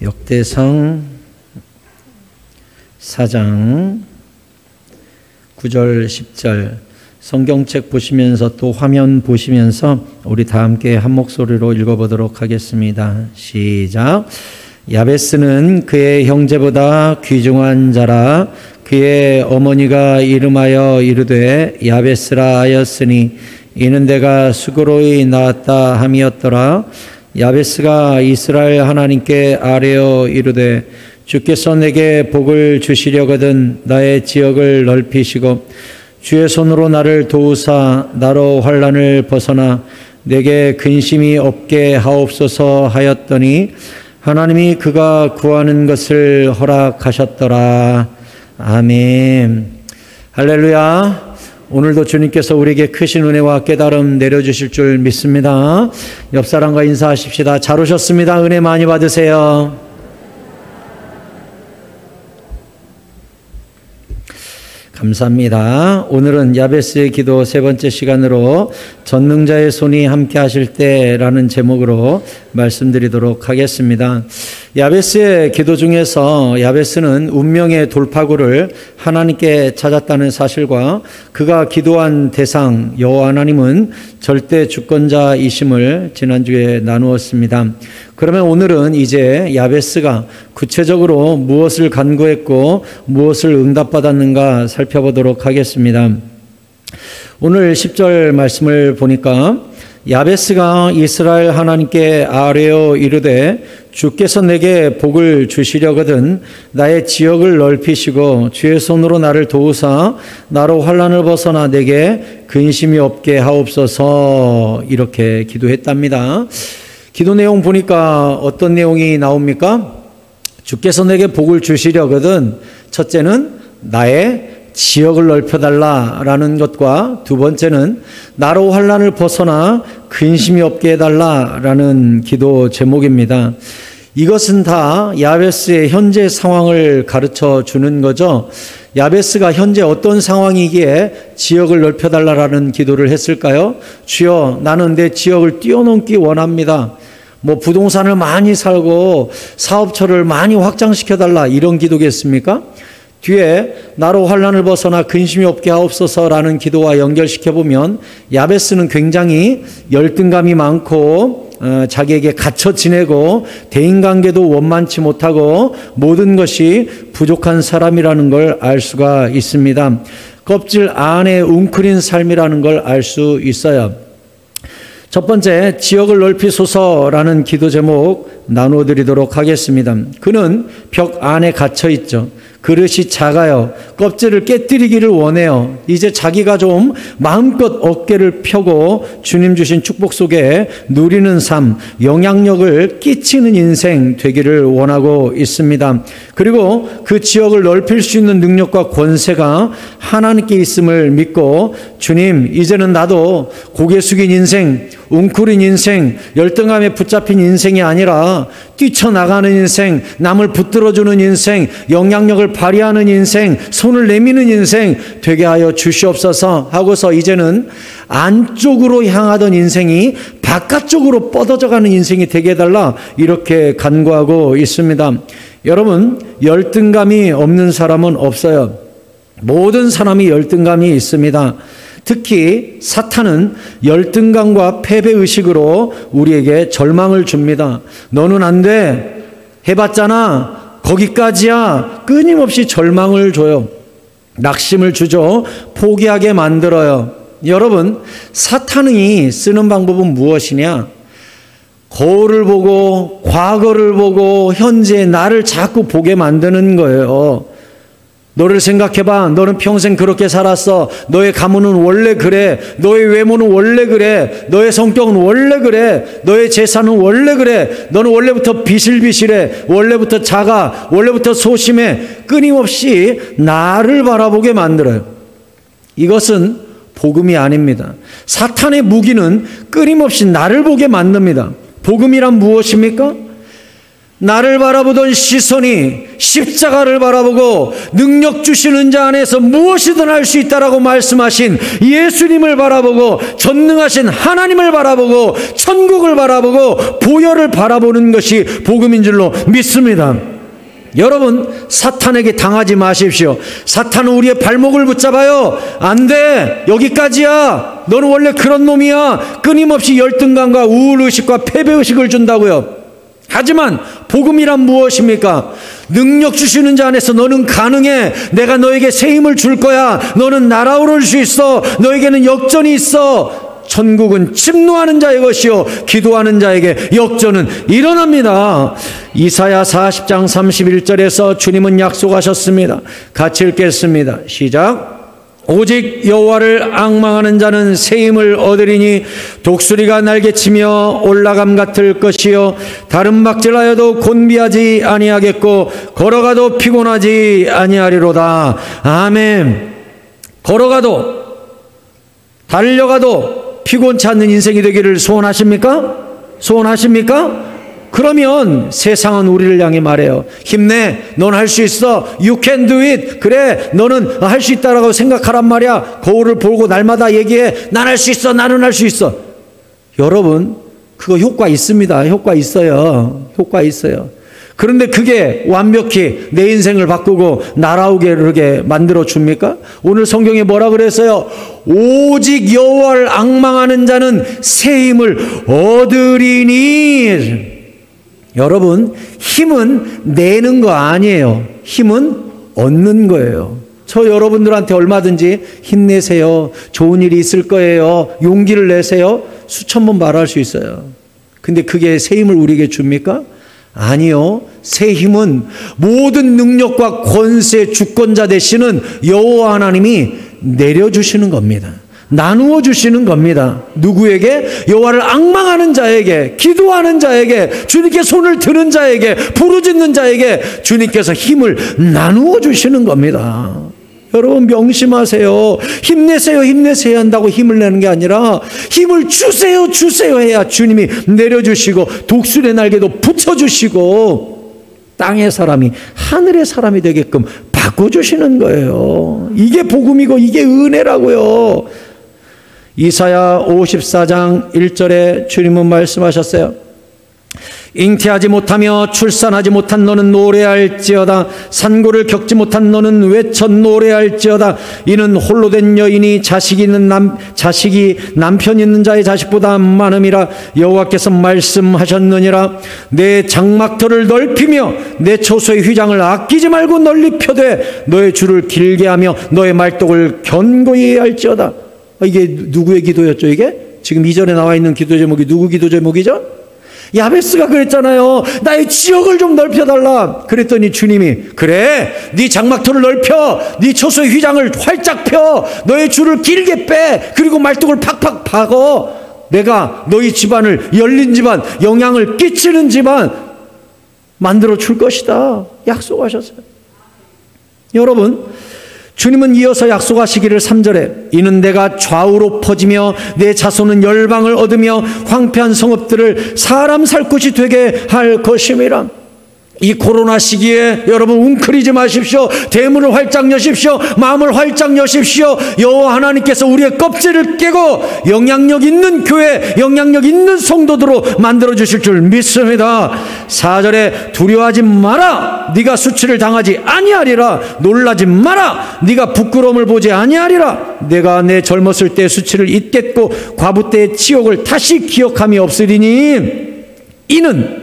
역대상 4장 9절 10절 성경책 보시면서 또 화면 보시면서 우리 다 함께 한 목소리로 읽어보도록 하겠습니다. 시작. 야베스는 그의 형제보다 귀중한 자라. 그의 어머니가 이름하여 이르되 야베스라 하였으니 이는 내가 수고로이 낳았다 함이었더라. 야베스가 이스라엘 하나님께 아뢰어 이르되 주께서 내게 복을 주시려거든 나의 지역을 넓히시고 주의 손으로 나를 도우사 나로 환난을 벗어나 내게 근심이 없게 하옵소서 하였더니 하나님이 그가 구하는 것을 허락하셨더라. 아멘. 할렐루야. 오늘도 주님께서 우리에게 크신 은혜와 깨달음 내려주실 줄 믿습니다. 옆 사람과 인사하십시다. 잘 오셨습니다. 은혜 많이 받으세요. 감사합니다. 오늘은 야베스의 기도 세 번째 시간으로 전능자의 손이 함께 하실 때라는 제목으로 말씀드리도록 하겠습니다. 야베스의 기도 중에서 야베스는 운명의 돌파구를 하나님께 찾았다는 사실과 그가 기도한 대상 여호와 하나님은 절대 주권자이심을 지난주에 나누었습니다. 그러면 오늘은 이제 야베스가 구체적으로 무엇을 간구했고 무엇을 응답받았는가 살펴보도록 하겠습니다. 오늘 10절 말씀을 보니까 야베스가 이스라엘 하나님께 아뢰어 이르되 주께서 내게 복을 주시려거든 나의 지역을 넓히시고 주의 손으로 나를 도우사 나로 환난을 벗어나 내게 근심이 없게 하옵소서 이렇게 기도했답니다. 기도 내용 보니까 어떤 내용이 나옵니까? 주께서 내게 복을 주시려거든 첫째는 나의 지역을 넓혀달라라는 것과 두 번째는 나로 환난을 벗어나 근심이 없게 해달라라는 기도 제목입니다. 이것은 다 야베스의 현재 상황을 가르쳐 주는 거죠. 야베스가 현재 어떤 상황이기에 지역을 넓혀달라라는 기도를 했을까요? 주여 나는 내 지역을 뛰어넘기 원합니다. 부동산을 많이 살고 사업처를 많이 확장시켜달라 이런 기도겠습니까? 뒤에 나로 환난을 벗어나 근심이 없게 하옵소서라는 기도와 연결시켜보면 야베스는 굉장히 열등감이 많고 자기에게 갇혀 지내고 대인관계도 원만치 못하고 모든 것이 부족한 사람이라는 걸 알 수가 있습니다. 껍질 안에 웅크린 삶이라는 걸 알 수 있어요. 첫 번째, 지역을 넓히소서라는 기도 제목 나눠드리도록 하겠습니다. 그는 벽 안에 갇혀 있죠. 그릇이 작아요. 껍질을 깨뜨리기를 원해요. 이제 자기가 좀 마음껏 어깨를 펴고 주님 주신 축복 속에 누리는 삶, 영향력을 끼치는 인생 되기를 원하고 있습니다. 그리고 그 지역을 넓힐 수 있는 능력과 권세가 하나님께 있음을 믿고 주님 이제는 나도 고개 숙인 인생, 웅크린 인생, 열등감에 붙잡힌 인생이 아니라 뛰쳐나가는 인생, 남을 붙들어주는 인생, 영향력을 발휘하는 인생, 손을 내미는 인생 되게 하여 주시옵소서 하고서 이제는 안쪽으로 향하던 인생이 바깥쪽으로 뻗어져가는 인생이 되게 해달라 이렇게 간구하고 있습니다. 여러분, 열등감이 없는 사람은 없어요. 모든 사람이 열등감이 있습니다. 특히 사탄은 열등감과 패배의식으로 우리에게 절망을 줍니다. 너는 안 돼. 해봤잖아. 거기까지야. 끊임없이 절망을 줘요. 낙심을 주죠. 포기하게 만들어요. 여러분, 사탄이 쓰는 방법은 무엇이냐? 거울을 보고 과거를 보고 현재 나를 자꾸 보게 만드는 거예요. 너를 생각해봐. 너는 평생 그렇게 살았어. 너의 가문은 원래 그래. 너의 외모는 원래 그래. 너의 성격은 원래 그래. 너의 재산은 원래 그래. 너는 원래부터 비실비실해. 원래부터 작아. 원래부터 소심해. 끊임없이 나를 바라보게 만들어요. 이것은 복음이 아닙니다. 사탄의 무기는 끊임없이 나를 보게 만듭니다. 복음이란 무엇입니까? 나를 바라보던 시선이 십자가를 바라보고 능력 주시는 자 안에서 무엇이든 할 수 있다라고 말씀하신 예수님을 바라보고 전능하신 하나님을 바라보고 천국을 바라보고 보혈을 바라보는 것이 복음인 줄로 믿습니다. 여러분, 사탄에게 당하지 마십시오. 사탄은 우리의 발목을 붙잡아요. 안 돼, 여기까지야. 너는 원래 그런 놈이야. 끊임없이 열등감과 우울의식과 패배의식을 준다고요. 하지만 복음이란 무엇입니까? 능력 주시는 자 안에서 너는 가능해. 내가 너에게 새 힘을 줄 거야. 너는 날아오를 수 있어. 너에게는 역전이 있어. 천국은 침노하는 자의 것이요 기도하는 자에게 역전은 일어납니다. 이사야 40장 31절에서 주님은 약속하셨습니다. 같이 읽겠습니다. 시작. 오직 여호와를 앙망하는 자는 새 힘을 얻으리니 독수리가 날개치며 올라감 같을 것이요 다른 박질하여도 곤비하지 아니하겠고 걸어가도 피곤하지 아니하리로다. 아멘. 걸어가도 달려가도 피곤치 않는 인생이 되기를 소원하십니까? 소원하십니까? 그러면 세상은 우리를 향해 말해요. 힘내. 넌 할 수 있어. You can do it. 그래, 너는 할 수 있다라고 생각하란 말이야. 거울을 보고 날마다 얘기해. 난 할 수 있어. 나는 할 수 있어. 여러분, 그거 효과 있습니다. 효과 있어요. 효과 있어요. 그런데 그게 완벽히 내 인생을 바꾸고 날아오게 그러게 만들어 줍니까? 오늘 성경에 뭐라 그랬어요? 오직 여호와를 앙망하는 자는 새 힘을 얻으리니. 여러분, 힘은 내는 거 아니에요. 힘은 얻는 거예요. 저 여러분들한테 얼마든지 힘내세요. 좋은 일이 있을 거예요. 용기를 내세요. 수천 번 말할 수 있어요. 근데 그게 새 힘을 우리에게 줍니까? 아니요. 새 힘은 모든 능력과 권세 주권자 되시는 여호와 하나님이 내려주시는 겁니다. 나누어 주시는 겁니다. 누구에게? 여호와를 앙망하는 자에게, 기도하는 자에게, 주님께 손을 드는 자에게, 부르짖는 자에게 주님께서 힘을 나누어 주시는 겁니다. 여러분 명심하세요. 힘내세요, 힘내세요 한다고 힘을 내는 게 아니라 힘을 주세요, 주세요 해야 주님이 내려주시고 독수리의 날개도 붙여주시고 땅의 사람이 하늘의 사람이 되게끔 바꿔주시는 거예요. 이게 복음이고 이게 은혜라고요. 이사야 54장 1절에 주님은 말씀하셨어요. 잉태하지 못하며 출산하지 못한 너는 노래할지어다. 산고를 겪지 못한 너는 외쳐 노래할지어다. 이는 홀로 된 여인이 자식이 남편 있는 자의 자식보다 많음이라 여호와께서 말씀하셨느니라. 내 장막터를 넓히며 내 초소의 휘장을 아끼지 말고 널리 펴되 너의 줄을 길게 하며 너의 말뚝을 견고히 할지어다. 이게 누구의 기도였죠? 이게 지금 이전에 나와 있는 기도 제목이 누구 기도 제목이죠? 야베스가 그랬잖아요. 나의 지역을 좀 넓혀달라. 그랬더니 주님이 그래, 네 장막터를 넓혀, 네 초소의 휘장을 활짝 펴, 너의 줄을 길게 빼, 그리고 말뚝을 팍팍 박어. 내가 너희 집안을 열린 집안, 영향을 끼치는 집안 만들어 줄 것이다 약속하셨어요. 여러분, 주님은 이어서 약속하시기를 3절에 이는 내가 좌우로 퍼지며 내 자손은 열방을 얻으며 황폐한 성읍들을 사람 살 곳이 되게 할 것임이라. 이 코로나 시기에 여러분 웅크리지 마십시오. 대문을 활짝 여십시오. 마음을 활짝 여십시오. 여호와 하나님께서 우리의 껍질을 깨고 영향력 있는 교회, 영향력 있는 성도들로 만들어 주실 줄 믿습니다. 4절에 두려워하지 마라. 네가 수치를 당하지 아니하리라. 놀라지 마라. 네가 부끄러움을 보지 아니하리라. 내가 내 젊었을 때 수치를 잊겠고 과부 때의 치욕을 다시 기억함이 없으리니 이는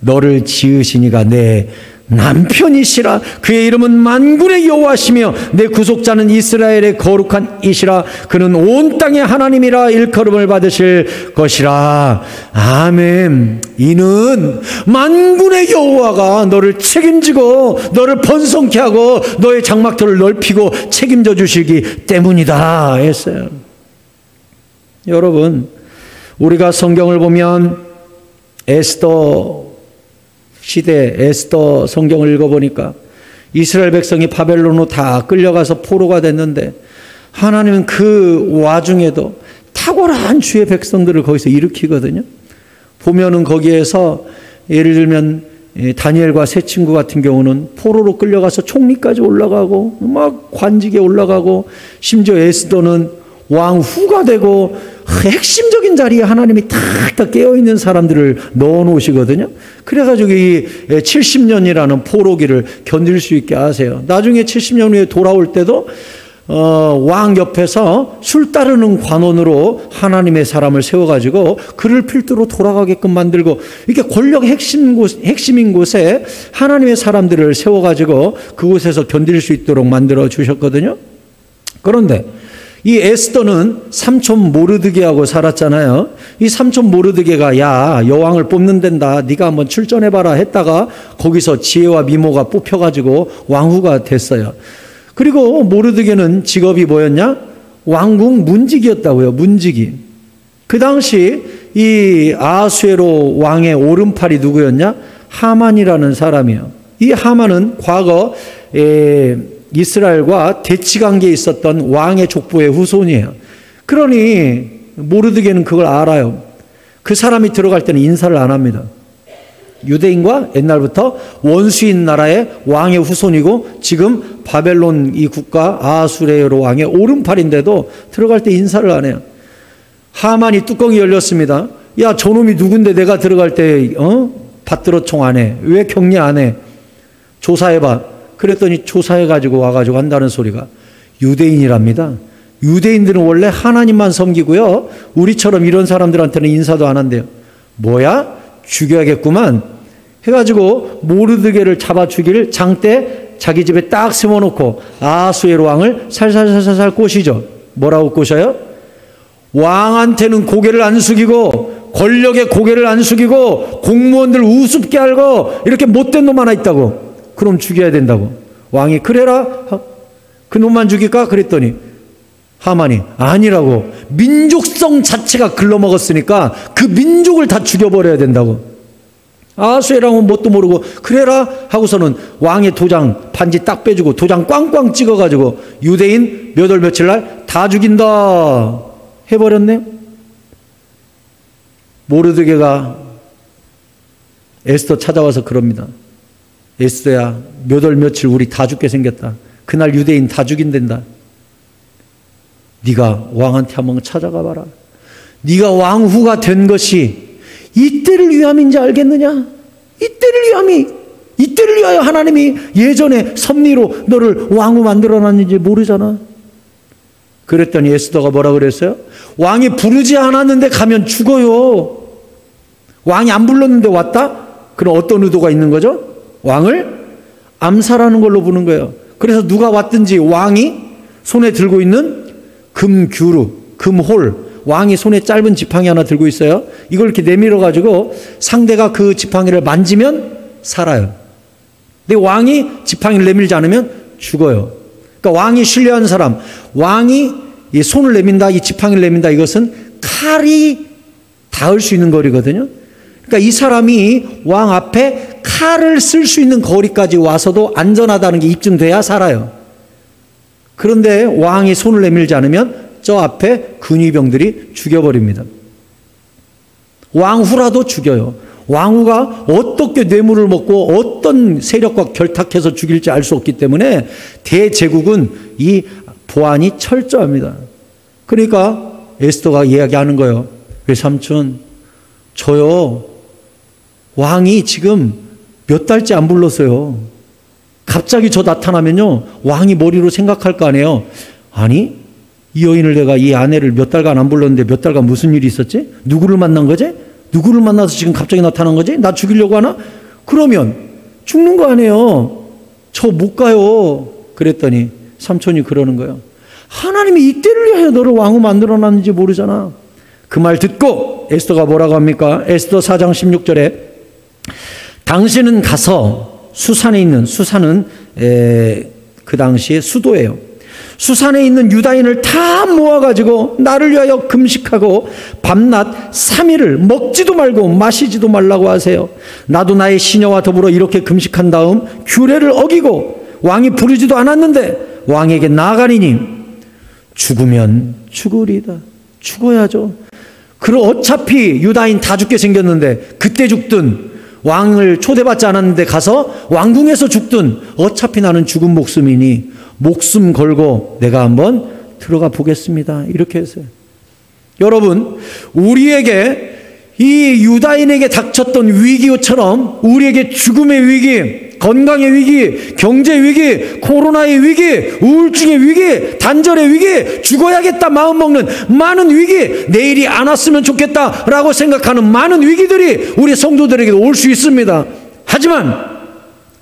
너를 지으신 이가 내 남편이시라. 그의 이름은 만군의 여호와시며 내 구속자는 이스라엘의 거룩한 이시라. 그는 온 땅의 하나님이라 일컬음을 받으실 것이라. 아멘. 이는 만군의 여호와가 너를 책임지고 너를 번성케 하고 너의 장막터를 넓히고 책임져 주시기 때문이다 했어요. 여러분, 우리가 성경을 보면 에스더 시대, 에스더 성경을 읽어보니까 이스라엘 백성이 바벨론으로 다 끌려가서 포로가 됐는데 하나님은 그 와중에도 탁월한 주의 백성들을 거기서 일으키거든요. 보면은 거기에서 예를 들면 다니엘과 세 친구 같은 경우는 포로로 끌려가서 총리까지 올라가고 막 관직에 올라가고, 심지어 에스더는 왕후가 되고 핵심적인 자리에 하나님이 탁탁 깨어있는 사람들을 넣어놓으시거든요. 그래가지고 이 70년이라는 포로기를 견딜 수 있게 하세요. 나중에 70년 후에 돌아올 때도 왕 옆에서 술 따르는 관원으로 하나님의 사람을 세워가지고 그를 필두로 돌아가게끔 만들고, 이렇게 권력 핵심인 곳에 하나님의 사람들을 세워가지고 그곳에서 견딜 수 있도록 만들어 주셨거든요. 그런데 이 에스더는 삼촌 모르드게하고 살았잖아요. 이 삼촌 모르드게가 야, 여왕을 뽑는 된다, 네가 한번 출전해봐라 했다가 거기서 지혜와 미모가 뽑혀가지고 왕후가 됐어요. 그리고 모르드게는 직업이 뭐였냐? 왕궁 문지기였다고요. 문지기. 그 당시 이 아하수에로 왕의 오른팔이 누구였냐? 하만이라는 사람이에요. 이 하만은 과거 이스라엘과 대치관계에 있었던 왕의 족보의 후손이에요. 그러니 모르드게는 그걸 알아요. 그 사람이 들어갈 때는 인사를 안 합니다. 유대인과 옛날부터 원수인 나라의 왕의 후손이고 지금 바벨론 이 국가 아하수에로 왕의 오른팔인데도 들어갈 때 인사를 안 해요. 하만이 뚜껑이 열렸습니다. 야, 저놈이 누군데 내가 들어갈 때 받들어총 안 해? 왜 격리 안 해? 조사해봐. 그랬더니 조사해가지고 와가지고 한다는 소리가 유대인이랍니다. 유대인들은 원래 하나님만 섬기고요, 우리처럼 이런 사람들한테는 인사도 안 한대요. 뭐야? 죽여야겠구만 해가지고 모르드게를 잡아 죽일 장대 자기 집에 딱 세워놓고 아하수에로 왕을 살살살살 꼬시죠. 뭐라고 꼬셔요? 왕한테는 고개를 안 숙이고 권력에 고개를 안 숙이고 공무원들 우습게 알고 이렇게 못된 놈 하나 있다고. 그럼 죽여야 된다고. 왕이 그래라, 그 놈만 죽일까? 그랬더니 하만이 아니라고. 민족성 자체가 글러먹었으니까 그 민족을 다 죽여버려야 된다고. 아하수에랑은 뭣도 모르고 그래라 하고서는 왕의 도장 반지 딱 빼주고 도장 꽝꽝 찍어가지고 유대인 몇 월 며칠 날 다 죽인다 해버렸네. 모르드게가 에스더 찾아와서 그럽니다. 에스더야, 몇 월 며칠 우리 다 죽게 생겼다. 그날 유대인 다 죽인댄다. 네가 왕한테 한번 찾아가 봐라. 네가 왕후가 된 것이 이때를 위함인지 알겠느냐? 이때를 위하여 하나님이 예전에 섭리로 너를 왕후 만들어놨는지 모르잖아. 그랬더니 에스더가 뭐라 그랬어요? 왕이 부르지 않았는데 가면 죽어요. 왕이 안 불렀는데 왔다? 그럼 어떤 의도가 있는 거죠? 왕을 암살하는 걸로 보는 거예요. 그래서 누가 왔든지 왕이 손에 들고 있는 금규루, 금홀, 왕이 손에 짧은 지팡이 하나 들고 있어요. 이걸 이렇게 내밀어 가지고 상대가 그 지팡이를 만지면 살아요. 근데 왕이 지팡이를 내밀지 않으면 죽어요. 그러니까 왕이 신뢰하는 사람, 왕이 이 손을 내민다, 이 지팡이를 내민다, 이것은 칼이 닿을 수 있는 거리거든요. 그러니까 이 사람이 왕 앞에 칼을 쓸 수 있는 거리까지 와서도 안전하다는 게 입증돼야 살아요. 그런데 왕이 손을 내밀지 않으면 저 앞에 근위병들이 죽여버립니다. 왕후라도 죽여요. 왕후가 어떻게 뇌물을 먹고 어떤 세력과 결탁해서 죽일지 알 수 없기 때문에 대제국은 이 보안이 철저합니다. 그러니까 에스더가 이야기하는 거예요. 외삼촌, 저요, 왕이 지금 몇 달째 안 불렀어요. 갑자기 저 나타나면요, 왕이 머리로 생각할 거 아니에요. 아니, 이 여인을 내가 이 아내를 몇 달간 안 불렀는데 몇 달간 무슨 일이 있었지? 누구를 만난 거지? 누구를 만나서 지금 갑자기 나타난 거지? 나 죽이려고 하나? 그러면 죽는 거 아니에요. 저 못 가요. 그랬더니 삼촌이 그러는 거예요. 하나님이 이때를 위하여 너를 왕후 만들어놨는지 모르잖아. 그 말 듣고 에스더가 뭐라고 합니까? 에스더 4장 16절에 당신은 가서 수산에 있는, 수산은 그 당시에 수도예요. 수산에 있는 유다인을 다 모아가지고 나를 위하여 금식하고 밤낮 3일을 먹지도 말고 마시지도 말라고 하세요. 나도 나의 시녀와 더불어 이렇게 금식한 다음 규례를 어기고 왕이 부르지도 않았는데 왕에게 나아가리니 죽으면 죽으리다. 죽어야죠. 그럼 어차피 유다인 다 죽게 생겼는데 그때 죽든 왕을 초대받지 않았는데 가서 왕궁에서 죽든 어차피 나는 죽은 목숨이니 목숨 걸고 내가 한번 들어가 보겠습니다. 이렇게 했어요. 여러분, 우리에게 이 유다인에게 닥쳤던 위기처럼 우리에게 죽음의 위기, 건강의 위기, 경제 위기, 코로나의 위기, 우울증의 위기, 단절의 위기, 죽어야겠다 마음먹는 많은 위기, 내일이 안 왔으면 좋겠다라고 생각하는 많은 위기들이 우리 성도들에게도 올 수 있습니다. 하지만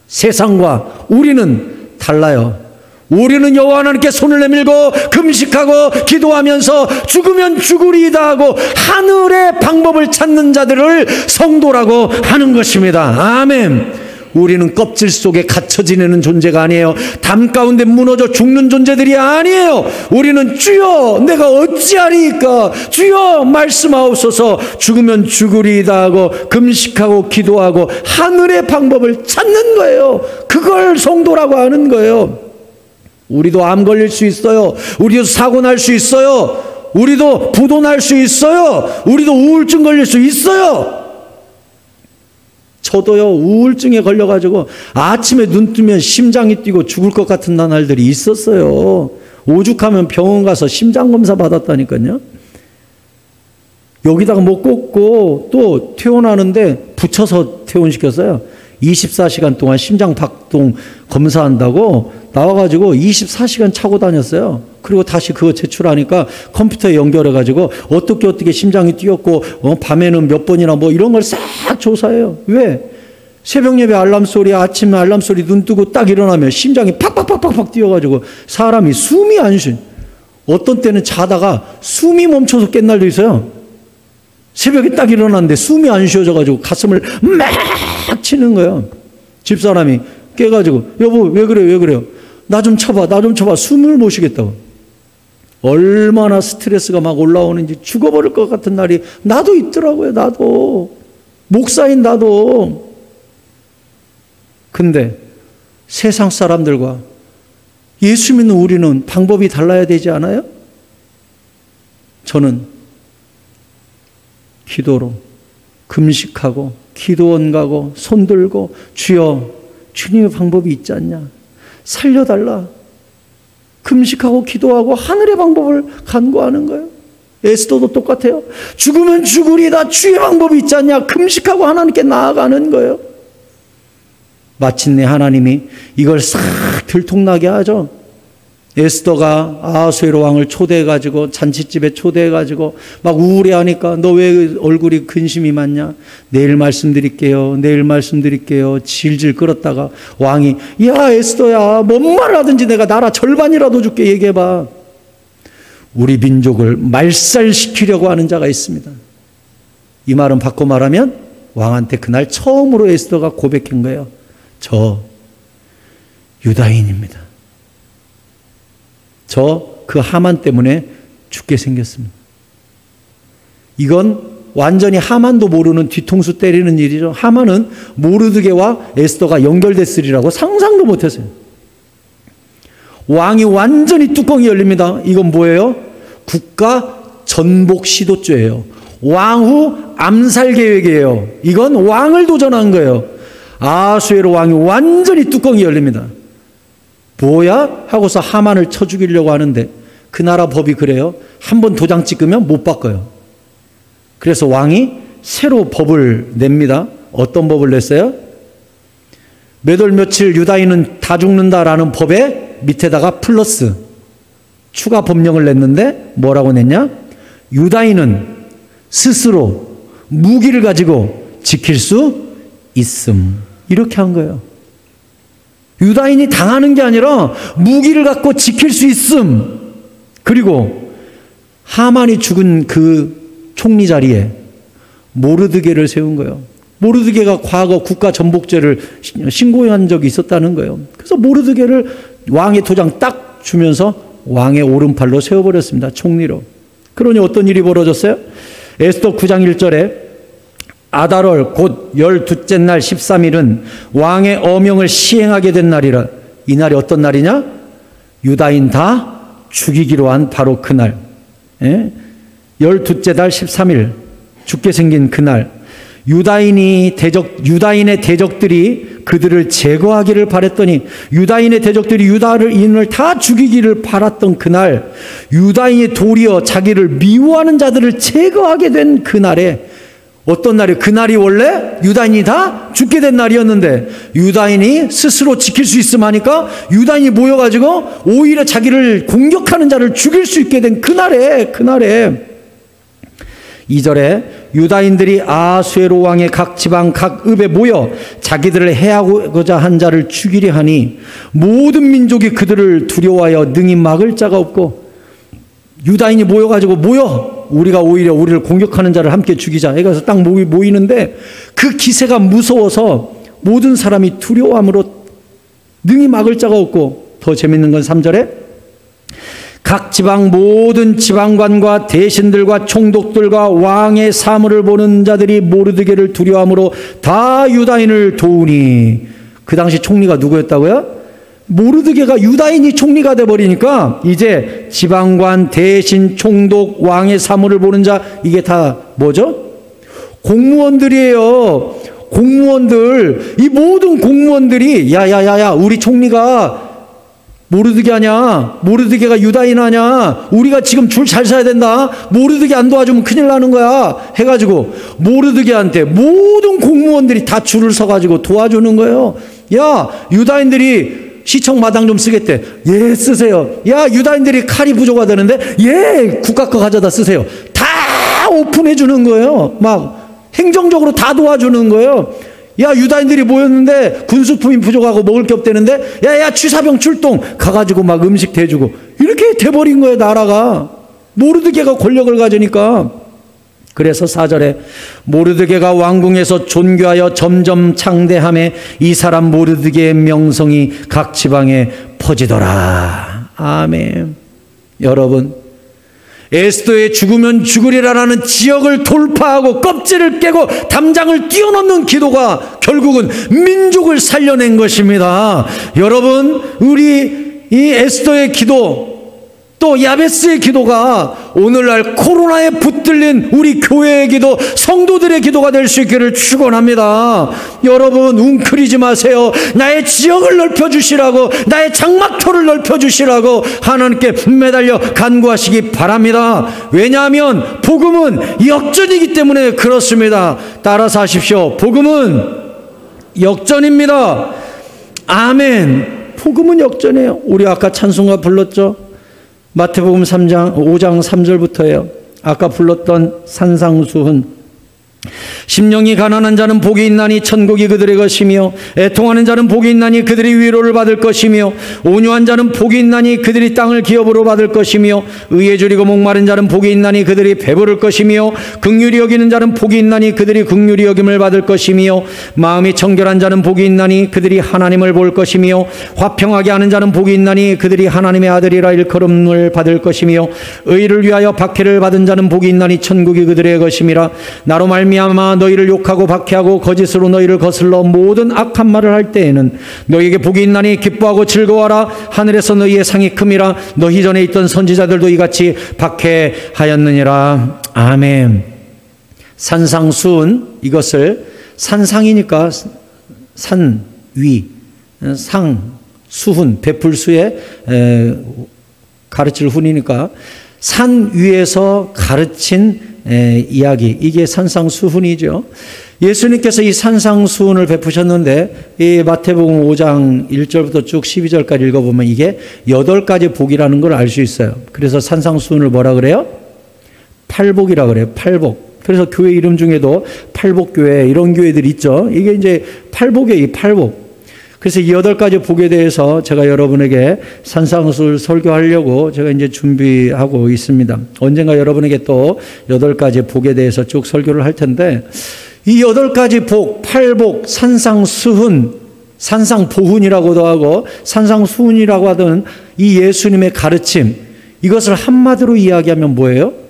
세상과 우리는 달라요. 우리는 여호와 하나님께 손을 내밀고 금식하고 기도하면서 죽으면 죽으리이다 하고 하늘의 방법을 찾는 자들을 성도라고 하는 것입니다. 아멘. 우리는 껍질 속에 갇혀 지내는 존재가 아니에요. 담 가운데 무너져 죽는 존재들이 아니에요. 우리는 주여 내가 어찌하리이까, 주여 말씀하옵소서, 죽으면 죽으리이다 하고 금식하고 기도하고 하늘의 방법을 찾는 거예요. 그걸 성도라고 하는 거예요. 우리도 암 걸릴 수 있어요. 우리도 사고 날 수 있어요. 우리도 부도 날 수 있어요. 우리도 우울증 걸릴 수 있어요. 저도요, 우울증에 걸려가지고 아침에 눈 뜨면 심장이 뛰고 죽을 것 같은 날들이 있었어요. 오죽하면 병원 가서 심장검사 받았다니까요. 여기다가 못 꽂고 또 퇴원하는데 붙여서 퇴원시켰어요. 24시간 동안 심장 박동 검사한다고 나와가지고 24시간 차고 다녔어요. 그리고 다시 그거 제출하니까 컴퓨터에 연결해가지고 어떻게 심장이 뛰었고 밤에는 몇 번이나 뭐 이런 걸 싹 조사해요. 왜? 새벽 예배 알람 소리, 아침 알람 소리 눈 뜨고 딱 일어나면 심장이 팍팍팍팍 뛰어가지고 사람이 숨이 안 쉬. 어떤 때는 자다가 숨이 멈춰서 깬 날도 있어요. 새벽에 딱 일어났는데 숨이 안 쉬어져가지고 가슴을 막 치는 거예요. 집사람이 깨가지고 여보 왜 그래요? 나 좀 쳐봐. 숨을 못 쉬겠다고. 얼마나 스트레스가 막 올라오는지 죽어버릴 것 같은 날이 나도 있더라고요. 나도. 목사인 나도. 근데 세상 사람들과 예수 믿는 우리는 방법이 달라야 되지 않아요? 저는 기도로 금식하고 기도원 가고 손 들고 주여 주님의 방법이 있지 않냐, 살려달라. 금식하고 기도하고 하늘의 방법을 간구하는 거예요. 에스더도 똑같아요. 죽으면 죽으리다, 주의 방법이 있지 않냐, 금식하고 하나님께 나아가는 거예요. 마침내 하나님이 이걸 싹 들통나게 하죠. 에스더가 아하수에로 왕을 초대해가지고 잔치집에 초대해가지고 막 우울해하니까 너 왜 얼굴이 근심이 많냐, 내일 말씀드릴게요 질질 끌었다가 왕이 야 에스더야 뭔 말을 하든지 내가 나라 절반이라도 줄게, 얘기해봐. 우리 민족을 말살시키려고 하는 자가 있습니다. 이 말은 바꿔 말하면 왕한테 그날 처음으로 에스더가 고백한 거예요. 저 유다인입니다. 저 그 하만 때문에 죽게 생겼습니다. 이건 완전히 하만도 모르는 뒤통수 때리는 일이죠. 하만은 모르드게와 에스더가 연결됐으리라고 상상도 못했어요. 왕이 완전히 뚜껑이 열립니다. 이건 뭐예요? 국가 전복 시도죄예요. 왕후 암살 계획이에요. 이건 왕을 도전한 거예요. 아하수에로 왕이 완전히 뚜껑이 열립니다. 뭐야? 하고서 하만을 쳐 죽이려고 하는데 그 나라 법이 그래요. 한번 도장 찍으면 못 바꿔요. 그래서 왕이 새로 법을 냅니다. 어떤 법을 냈어요? 몇 월 며칠 유다인은 다 죽는다라는 법에 밑에다가 플러스 추가 법령을 냈는데 뭐라고 냈냐? 유다인은 스스로 무기를 가지고 지킬 수 있음. 이렇게 한 거예요. 유다인이 당하는 게 아니라 무기를 갖고 지킬 수 있음. 그리고 하만이 죽은 그 총리 자리에 모르드게를 세운 거예요. 모르드게가 과거 국가 전복죄를 신고한 적이 있었다는 거예요. 그래서 모르드게를 왕의 도장 딱 주면서 왕의 오른팔로 세워버렸습니다. 총리로. 그러니 어떤 일이 벌어졌어요? 에스더 9장 1절에 아달월 곧 12째 날 13일은 왕의 어명을 시행하게 된 날이라. 이 날이 어떤 날이냐? 유다인 다 죽이기로 한 바로 그날. 12째 달 13일 죽게 생긴 그날. 유다인의 대적들이 그들을 제거하기를 바랬더니 유다인의 대적들이 유다인을 다 죽이기를 바랐던 그날, 유다인이 도리어 자기를 미워하는 자들을 제거하게 된 그날에, 어떤 날이, 그날이 원래 유다인이 다 죽게 된 날이었는데 유다인이 스스로 지킬 수 있음 하니까 유다인이 모여가지고 오히려 자기를 공격하는 자를 죽일 수 있게 된 그날에 2절에 유다인들이 아수에로 왕의 각 지방 각 읍에 모여 자기들을 해하고자 한 자를 죽이려 하니 모든 민족이 그들을 두려워하여 능히 막을 자가 없고, 유다인이 모여가지고 우리가 오히려 우리를 공격하는 자를 함께 죽이자 해가지고 딱 모이는데 그 기세가 무서워서 모든 사람이 두려워함으로 능히 막을 자가 없고, 더 재밌는 건 3절에 각 지방 모든 지방관과 대신들과 총독들과 왕의 사물을 보는 자들이 모르드게를 두려워함으로 다 유다인을 도우니, 그 당시 총리가 누구였다고요? 모르드게가 유다인이 총리가 돼버리니까 이제 지방관, 대신, 총독, 왕의 사물을 보는 자, 이게 다 뭐죠? 공무원들이에요. 공무원들. 이 모든 공무원들이 야야야야, 우리 총리가 모르드게 하냐? 모르드게가 유다인 하냐? 우리가 지금 줄 잘 서야 된다. 모르드게 안 도와주면 큰일 나는 거야. 해가지고 모르드게한테 모든 공무원들이 다 줄을 서가지고 도와주는 거예요. 야, 유다인들이 시청 마당 좀 쓰겠대. 예, 쓰세요. 야, 유다인들이 칼이 부족하다는데 예, 국가 거 가져다 쓰세요. 다 오픈해 주는 거예요. 막 행정적으로 다 도와주는 거예요. 야, 유다인들이 모였는데 군수품이 부족하고 먹을 게 없다는데 야, 취사병 출동 가가지고 막 음식 대주고, 이렇게 돼버린 거예요, 나라가. 모르드게가 권력을 가지니까. 그래서 4절에 모르드게가 왕궁에서 존귀하여 점점 창대함에 이 사람 모르드게의 명성이 각 지방에 퍼지더라. 아멘. 여러분, 에스더의 죽으면 죽으리라라는 지역을 돌파하고 껍질을 깨고 담장을 뛰어넘는 기도가 결국은 민족을 살려낸 것입니다. 여러분, 우리 이 에스더의 기도, 또 야베스의 기도가 오늘날 코로나에 붙들린 우리 교회의 기도, 성도들의 기도가 될 수 있기를 축원합니다. 여러분, 웅크리지 마세요. 나의 지역을 넓혀주시라고, 나의 장막터를 넓혀주시라고 하나님께 매달려 간구하시기 바랍니다. 왜냐하면 복음은 역전이기 때문에 그렇습니다. 따라서 하십시오. 복음은 역전입니다. 아멘. 복음은 역전이에요. 우리 아까 찬송가 불렀죠? 마태복음 5장 3절부터예요. 아까 불렀던 산상수훈. 심령이 가난한 자는 복이 있나니 천국이 그들의 것이며, 애통하는 자는 복이 있나니 그들이 위로를 받을 것이며, 온유한 자는 복이 있나니 그들이 땅을 기업으로 받을 것이며, 의에 줄이고 목마른 자는 복이 있나니 그들이 배부를 것이며, 긍휼히 여기는 자는 복이 있나니 그들이 긍휼히 여김을 받을 것이며, 마음이 청결한 자는 복이 있나니 그들이 하나님을 볼 것이며, 화평하게 하는 자는 복이 있나니 그들이 하나님의 아들이라 일컬음을 받을 것이며, 의를 위하여 박해를 받은 자는 복이 있나니 천국이 그들의 것임이라. 나로 말미암아 너희를 욕하고 박해하고 거짓으로 너희를 거슬러 모든 악한 말을 할 때에는 너희에게 복이 있나니 기뻐하고 즐거워하라. 하늘에서 너희의 상이 큼이라. 너희 전에 있던 선지자들도 이같이 박해하였느니라. 아멘. 산상수훈, 이것을 산상이니까 산위, 상, 수훈, 베풀수에 가르칠 훈이니까 산 위에서 가르친 이야기, 이게 산상수훈이죠. 예수님께서 이 산상수훈을 베푸셨는데 이 마태복음 5장 1절부터 쭉 12절까지 읽어보면 이게 8가지 복이라는 걸 알 수 있어요. 그래서 산상수훈을 뭐라 그래요? 팔복이라 그래요. 팔복. 그래서 교회 이름 중에도 팔복교회, 이런 교회들 있죠. 이게 이제 팔복이에요. 이 팔복. 그래서 이 8가지 복에 대해서 제가 여러분에게 산상수훈을 설교하려고 제가 이제 준비하고 있습니다. 언젠가 여러분에게 또 8가지 복에 대해서 쭉 설교를 할 텐데, 이 8가지 복, 팔복, 산상수훈, 산상보훈이라고도 하고 산상수훈이라고 하던 이 예수님의 가르침, 이것을 한마디로 이야기하면 뭐예요?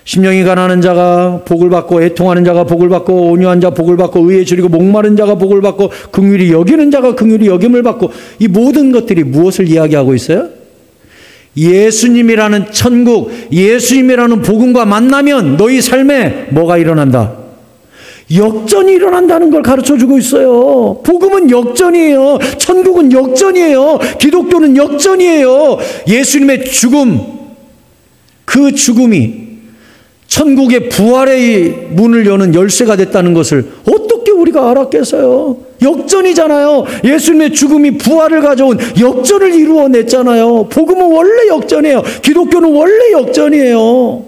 심령이 가난한 자가 복을 받고, 애통하는 자가 복을 받고, 온유한 자 복을 받고, 의에 줄이고 목마른 자가 복을 받고, 긍휼히 여기는 자가 긍휼히 여김을 받고, 이 모든 것들이 무엇을 이야기하고 있어요? 예수님이라는 천국, 예수님이라는 복음과 만나면 너희 삶에 뭐가 일어난다? 역전이 일어난다는 걸 가르쳐주고 있어요. 복음은 역전이에요. 천국은 역전이에요. 기독교는 역전이에요. 예수님의 죽음, 그 죽음이 천국의 부활의 문을 여는 열쇠가 됐다는 것을 어떻게 우리가 알았겠어요? 역전이잖아요. 예수님의 죽음이 부활을 가져온 역전을 이루어냈잖아요. 복음은 원래 역전이에요. 기독교는 원래 역전이에요.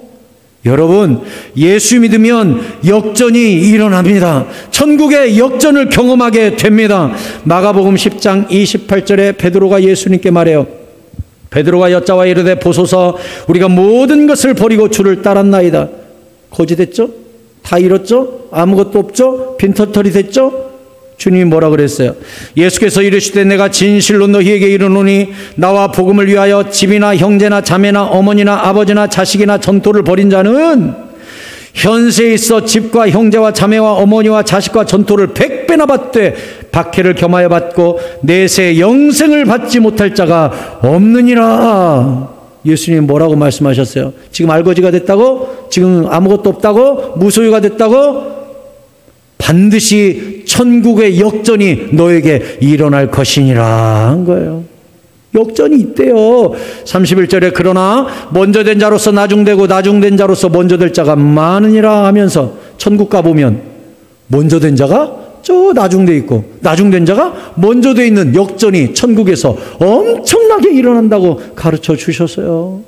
여러분, 예수 믿으면 역전이 일어납니다. 천국의 역전을 경험하게 됩니다. 마가복음 10장 28절에 베드로가 예수님께 말해요. 베드로가 여짜와 이르되 보소서, 우리가 모든 것을 버리고 주를 따랐나이다. 거지됐죠? 다 잃었죠? 아무것도 없죠? 빈털터리 됐죠? 주님이 뭐라 그랬어요? 예수께서 이르시되 내가 진실로 너희에게 이르노니 나와 복음을 위하여 집이나 형제나 자매나 어머니나 아버지나 자식이나 전토를 벌인 자는 현세에 있어 집과 형제와 자매와 어머니와 자식과 전토를 100배나 받되 박해를 겸하여 받고 내세 영생을 받지 못할 자가 없느니라. 예수님이 뭐라고 말씀하셨어요? 지금 알거지가 됐다고? 지금 아무것도 없다고? 무소유가 됐다고? 반드시 천국의 역전이 너에게 일어날 것이니라 한 거예요. 역전이 있대요. 31절에 그러나 먼저 된 자로서 나중되고 나중된 자로서 먼저 될 자가 많으니라 하면서 천국 가보면 먼저 된 자가 저 나중돼 있고 나중된 자가 먼저 돼 있는 역전이 천국에서 엄청나게 일어난다고 가르쳐 주셨어요.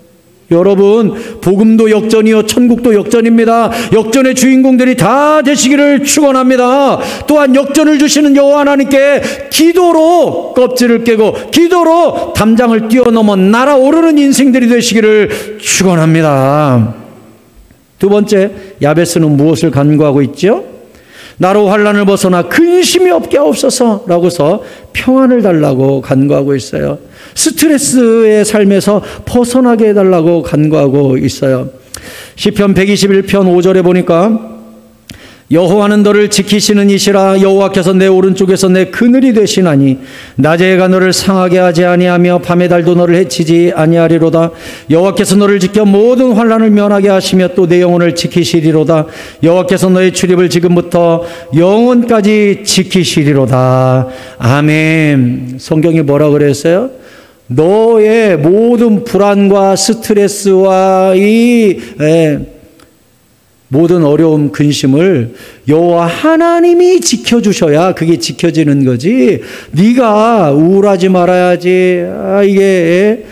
여러분, 복음도 역전이요 천국도 역전입니다. 역전의 주인공들이 다 되시기를 축원합니다. 또한 역전을 주시는 여호와 하나님께 기도로 껍질을 깨고 기도로 담장을 뛰어넘어 날아오르는 인생들이 되시기를 축원합니다. 두 번째, 야베스는 무엇을 간구하고 있죠? 나로 환난을 벗어나 근심이 없게 하옵소서라고서 평안을 달라고 간구하고 있어요. 스트레스의 삶에서 벗어나게 해달라고 간구하고 있어요. 시편 121편 5절에 보니까 여호와는 너를 지키시는 이시라. 여호와께서 내 오른쪽에서 내 그늘이 되시나니 낮에 해가 너를 상하게 하지 아니하며 밤의 달도 너를 해치지 아니하리로다. 여호와께서 너를 지켜 모든 환난을 면하게 하시며 또 내 영혼을 지키시리로다. 여호와께서 너의 출입을 지금부터 영원까지 지키시리로다. 아멘. 성경이 뭐라고 그랬어요? 너의 모든 불안과 스트레스와 이 모든 어려움, 근심을 여호와 하나님이 지켜주셔야 그게 지켜지는 거지. 네가 우울하지 말아야지, 이게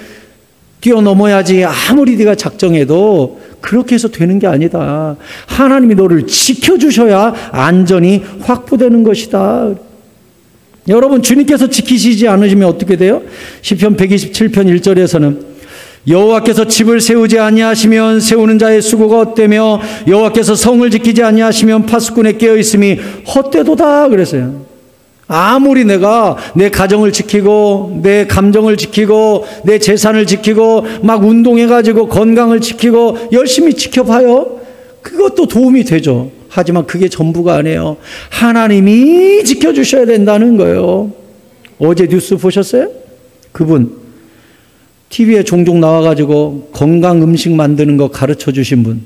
뛰어넘어야지, 아무리 네가 작정해도 그렇게 해서 되는 게 아니다. 하나님이 너를 지켜주셔야 안전이 확보되는 것이다. 여러분, 주님께서 지키시지 않으시면 어떻게 돼요? 시편 127편 1절에서는 여호와께서 집을 세우지 아니하시면 세우는 자의 수고가 헛되며 여호와께서 성을 지키지 아니하시면 파수꾼에 깨어있음이 헛되도다 그랬어요. 아무리 내가 내 가정을 지키고 내 감정을 지키고 내 재산을 지키고 막 운동해가지고 건강을 지키고 열심히 지켜봐요. 그것도 도움이 되죠. 하지만 그게 전부가 아니에요. 하나님이 지켜주셔야 된다는 거예요. 어제 뉴스 보셨어요? 그분 TV에 종종 나와가지고 건강 음식 만드는 거 가르쳐 주신 분,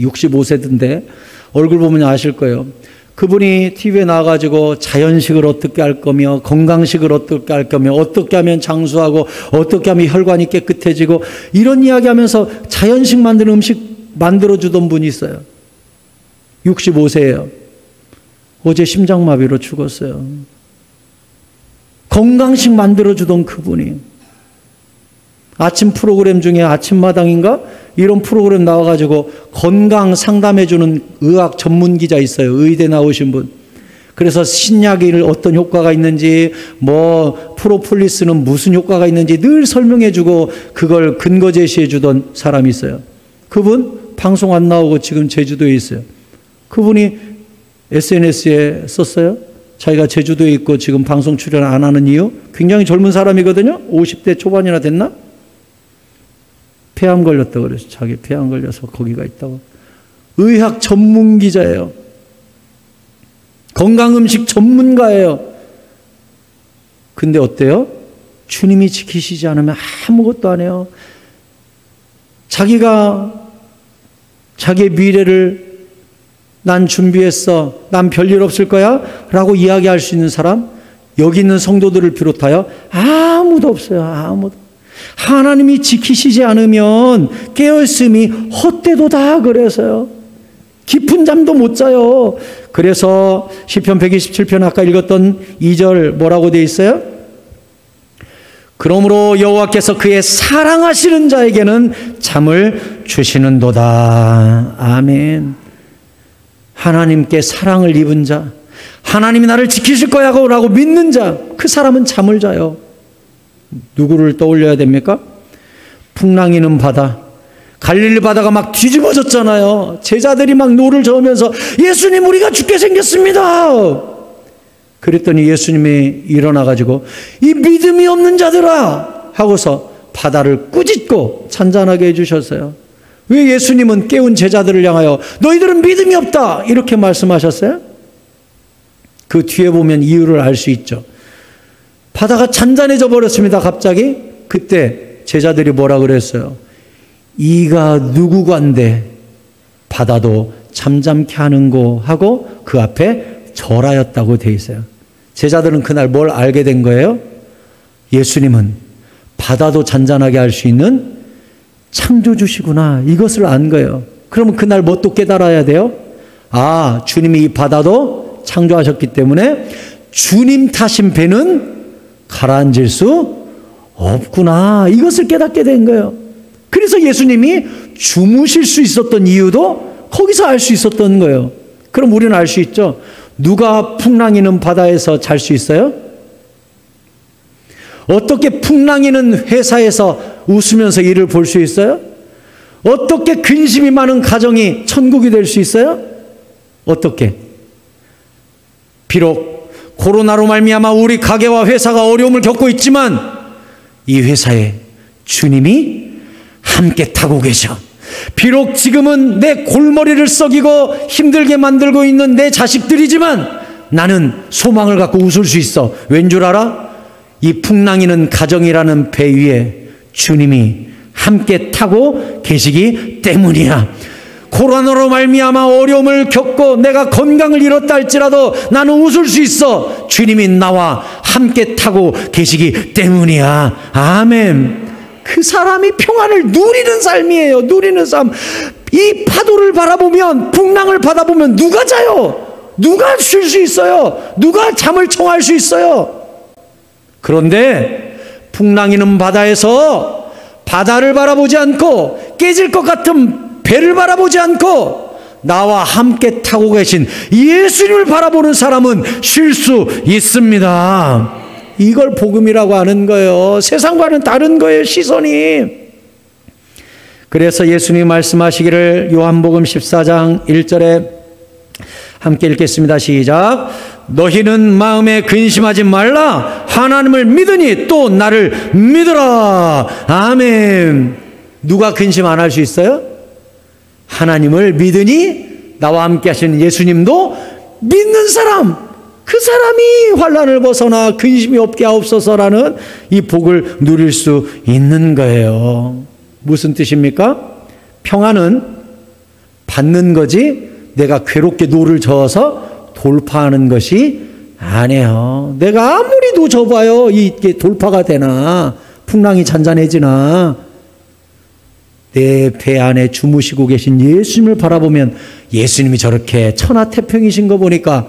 65세인데 얼굴 보면 아실 거예요. 그분이 TV에 나와가지고 자연식을 어떻게 할 거며 건강식을 어떻게 할 거며 어떻게 하면 장수하고 어떻게 하면 혈관이 깨끗해지고 이런 이야기하면서 자연식 만드는 음식 만들어주던 분이 있어요. 65세예요. 어제 심장마비로 죽었어요. 건강식 만들어주던 그분이 아침 프로그램 중에 아침마당인가? 이런 프로그램 나와가지고 건강 상담해주는 의학 전문 기자 있어요. 의대 나오신 분. 그래서 신약이 어떤 효과가 있는지, 프로폴리스는 무슨 효과가 있는지 늘 설명해주고 그걸 근거 제시해주던 사람이 있어요. 그분 방송 안 나오고 지금 제주도에 있어요. 그분이 SNS에 썼어요. 자기가 제주도에 있고 지금 방송 출연 안 하는 이유? 굉장히 젊은 사람이거든요. 50대 초반이나 됐나? 폐암 걸렸다고 그랬어요. 자기 폐암 걸려서 거기가 있다고. 의학 전문 기자예요. 건강음식 전문가예요. 근데 어때요? 주님이 지키시지 않으면 아무것도 안 해요. 자기가 자기의 미래를 난 준비했어. 난 별일 없을 거야. 라고 이야기할 수 있는 사람, 여기 있는 성도들을 비롯하여 아무도 없어요. 아무도. 하나님이 지키시지 않으면 깨어있음이 헛되도다 그래서요. 깊은 잠도 못 자요. 그래서 시편 127편 아까 읽었던 2절 뭐라고 되어 있어요? 그러므로 여호와께서 그의 사랑하시는 자에게는 잠을 주시는도다. 아멘. 하나님께 사랑을 입은 자, 하나님이 나를 지키실 거야 라고 믿는 자, 그 사람은 잠을 자요. 누구를 떠올려야 됩니까? 풍랑이는 바다, 갈릴리 바다가 막 뒤집어졌잖아요. 제자들이 막 노를 저으면서 예수님 우리가 죽게 생겼습니다. 그랬더니 예수님이 일어나가지고 이 믿음이 없는 자들아 하고서 바다를 꾸짖고 잔잔하게 해주셨어요. 왜 예수님은 깨운 제자들을 향하여 너희들은 믿음이 없다 이렇게 말씀하셨어요? 그 뒤에 보면 이유를 알 수 있죠. 바다가 잔잔해져 버렸습니다. 갑자기. 그때 제자들이 뭐라 그랬어요? 이가 누구간데 바다도 잠잠케 하는고 하고 그 앞에 절하였다고 돼 있어요. 제자들은 그날 뭘 알게 된 거예요? 예수님은 바다도 잔잔하게 할 수 있는 창조주시구나. 이것을 안 거예요. 그러면 그날 뭐 또 깨달아야 돼요? 아, 주님이 이 바다도 창조하셨기 때문에 주님 타신 배는 가라앉을 수 없구나. 이것을 깨닫게 된 거예요. 그래서 예수님이 주무실 수 있었던 이유도 거기서 알 수 있었던 거예요. 그럼 우리는 알 수 있죠. 누가 풍랑이는 바다에서 잘 수 있어요? 어떻게 풍랑이는 회사에서 웃으면서 일을 볼 수 있어요? 어떻게 근심이 많은 가정이 천국이 될 수 있어요? 어떻게? 비록 코로나로 말미암아 우리 가게와 회사가 어려움을 겪고 있지만 이 회사에 주님이 함께 타고 계셔. 비록 지금은 내 골머리를 썩이고 힘들게 만들고 있는 내 자식들이지만 나는 소망을 갖고 웃을 수 있어. 왠 줄 알아? 이 풍랑이는 가정이라는 배 위에 주님이 함께 타고 계시기 때문이야. 코로나로 말미암아 어려움을 겪고 내가 건강을 잃었다 할지라도 나는 웃을 수 있어. 주님이 나와 함께 타고 계시기 때문이야. 아멘. 그 사람이 평안을 누리는 삶이에요. 누리는 삶. 이 파도를 바라보면, 풍랑을 바라보면 누가 자요? 누가 쉴 수 있어요? 누가 잠을 청할 수 있어요? 그런데 풍랑이는 바다에서 바다를 바라보지 않고 깨질 것 같은 배를 바라보지 않고 나와 함께 타고 계신 예수님을 바라보는 사람은 쉴 수 있습니다. 이걸 복음이라고 하는 거예요. 세상과는 다른 거예요, 시선이. 그래서 예수님이 말씀하시기를 요한복음 14장 1절에 함께 읽겠습니다. 시작. 너희는 마음에 근심하지 말라. 하나님을 믿으니 또 나를 믿으라. 아멘. 누가 근심 안 할 수 있어요? 하나님을 믿으니 나와 함께 하시는 예수님도 믿는 사람, 그 사람이 환난을 벗어나 근심이 없게 하옵소서라는 이 복을 누릴 수 있는 거예요. 무슨 뜻입니까? 평안은 받는 거지 내가 괴롭게 노를 저어서 돌파하는 것이 아니에요. 내가 아무리 노 져봐요 이게 돌파가 되나? 풍랑이 잔잔해지나? 내 배 안에 주무시고 계신 예수님을 바라보면 예수님이 저렇게 천하태평이신 거 보니까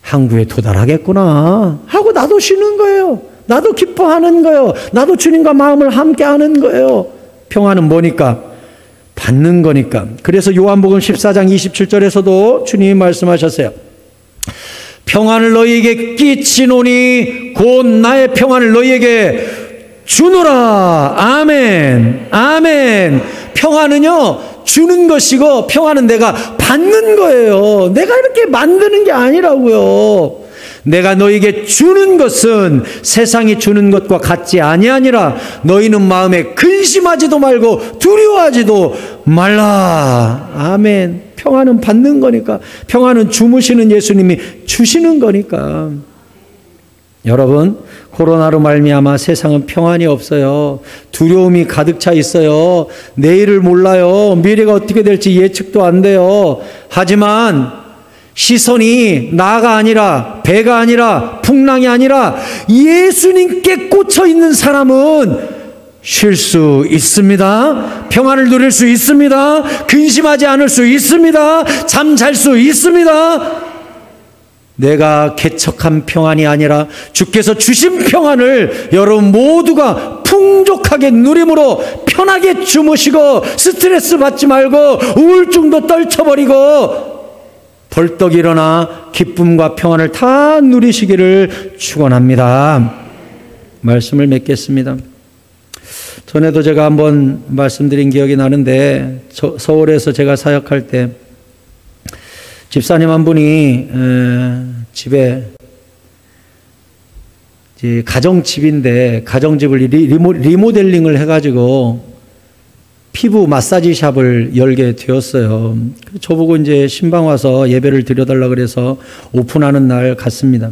항구에 도달하겠구나 하고 나도 쉬는 거예요. 나도 기뻐하는 거예요. 나도 주님과 마음을 함께 하는 거예요. 평안은 뭐니까? 받는 거니까. 그래서 요한복음 14장 27절에서도 주님이 말씀하셨어요. 평안을 너희에게 끼치노니 곧 나의 평안을 너희에게 주노라. 아멘. 아멘. 평안은요 주는 것이고 평안은 내가 받는 거예요. 내가 이렇게 만드는 게 아니라고요. 내가 너희에게 주는 것은 세상이 주는 것과 같지 아니하니라. 너희는 마음에 근심하지도 말고 두려워하지도 말라. 아멘. 평안은 받는 거니까. 평안은 주무시는 예수님이 주시는 거니까. 여러분, 코로나로 말미암아 세상은 평안이 없어요. 두려움이 가득 차 있어요. 내일을 몰라요. 미래가 어떻게 될지 예측도 안 돼요. 하지만 시선이 나가 아니라, 배가 아니라, 풍랑이 아니라 예수님께 꽂혀 있는 사람은 쉴 수 있습니다. 평안을 누릴 수 있습니다. 근심하지 않을 수 있습니다. 잠 잘 수 있습니다. 내가 개척한 평안이 아니라 주께서 주신 평안을 여러분 모두가 풍족하게 누림으로 편하게 주무시고 스트레스 받지 말고 우울증도 떨쳐버리고 벌떡 일어나 기쁨과 평안을 다 누리시기를 축원합니다. 말씀을 맺겠습니다. 전에도 제가 한번 말씀드린 기억이 나는데 서울에서 제가 사역할 때 집사님 한 분이 집에 가정집인데 가정집을 리모델링을 해가지고 피부 마사지 샵을 열게 되었어요. 저보고 이제 신방 와서 예배를 드려달라 그래서 오픈하는 날 갔습니다.